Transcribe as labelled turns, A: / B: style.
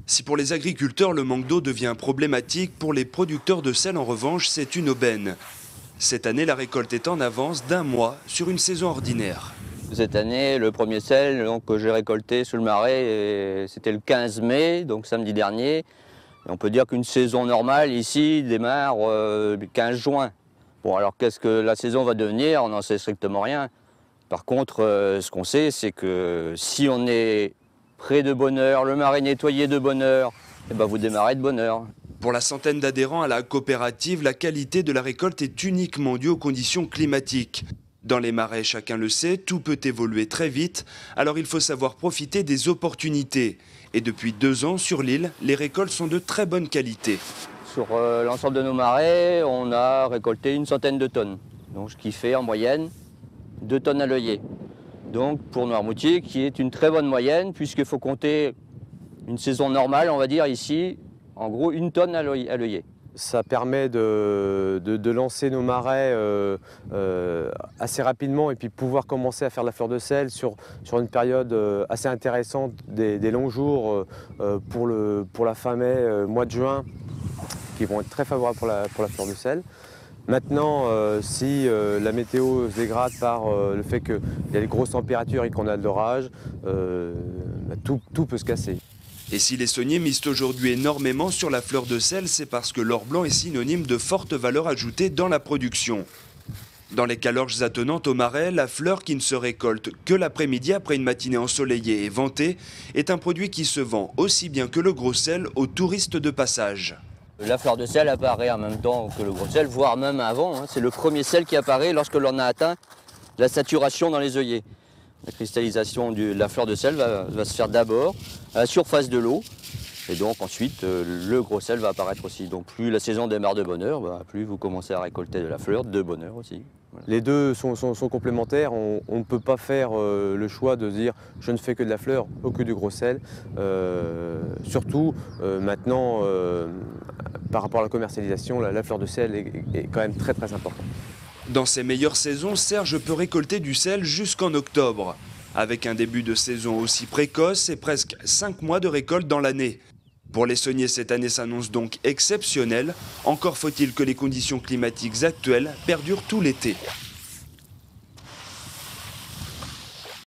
A: Si pour les agriculteurs le manque d'eau devient problématique, pour les producteurs de sel en revanche c'est une aubaine. Cette année la récolte est en avance d'1 mois sur une saison ordinaire.
B: Cette année, le premier sel que j'ai récolté sous le marais, c'était le 15 mai, donc samedi dernier. Et on peut dire qu'une saison normale ici démarre le 15 juin. Bon, alors qu'est-ce que la saison va devenir? On n'en sait strictement rien. Par contre, ce qu'on sait, c'est que si on est près de bonne heure, le marais nettoyé de bonne heure, eh ben vous démarrez de bonne heure.
A: Pour la centaine d'adhérents à la coopérative, la qualité de la récolte est uniquement due aux conditions climatiques. Dans les marais, chacun le sait, tout peut évoluer très vite, alors il faut savoir profiter des opportunités. Et depuis 2 ans, sur l'île, les récoltes sont de très bonne qualité.
B: Sur l'ensemble de nos marais, on a récolté une centaine de tonnes, donc ce qui fait en moyenne 2 tonnes à l'œillet. Donc pour Noirmoutier, qui est une très bonne moyenne, puisqu'il faut compter une saison normale, on va dire ici, en gros 1 tonne à l'œillet.
C: Ça permet de lancer nos marais assez rapidement et puis pouvoir commencer à faire de la fleur de sel sur une période assez intéressante, des longs jours pour la fin mai, mois de juin, qui vont être très favorables pour la fleur de sel. Maintenant, si la météo se dégrade par le fait qu'il y a des grosses températures et qu'on a de l'orage, tout peut se casser.
A: Et si les sauniers misent aujourd'hui énormément sur la fleur de sel, c'est parce que l'or blanc est synonyme de forte valeur ajoutée dans la production. Dans les calorges attenantes au marais, la fleur qui ne se récolte que l'après-midi après une matinée ensoleillée et ventée est un produit qui se vend aussi bien que le gros sel aux touristes de passage.
B: La fleur de sel apparaît en même temps que le gros sel, voire même avant. Hein. C'est le premier sel qui apparaît lorsque l'on a atteint la saturation dans les œillets. La cristallisation de la fleur de sel va se faire d'abord à la surface de l'eau. Et donc ensuite, le gros sel va apparaître aussi. Donc plus la saison démarre de bonne heure, plus vous commencez à récolter de la fleur de bonne heure aussi. Voilà.
C: Les deux sont complémentaires. On ne peut pas faire le choix de dire je ne fais que de la fleur ou que du gros sel. Surtout maintenant, par rapport à la commercialisation, la fleur de sel est quand même très importante.
A: Dans ses meilleures saisons, Serge peut récolter du sel jusqu'en octobre. Avec un début de saison aussi précoce, c'est presque 5 mois de récolte dans l'année. Pour les sauniers, cette année s'annonce donc exceptionnelle. Encore faut-il que les conditions climatiques actuelles perdurent tout l'été.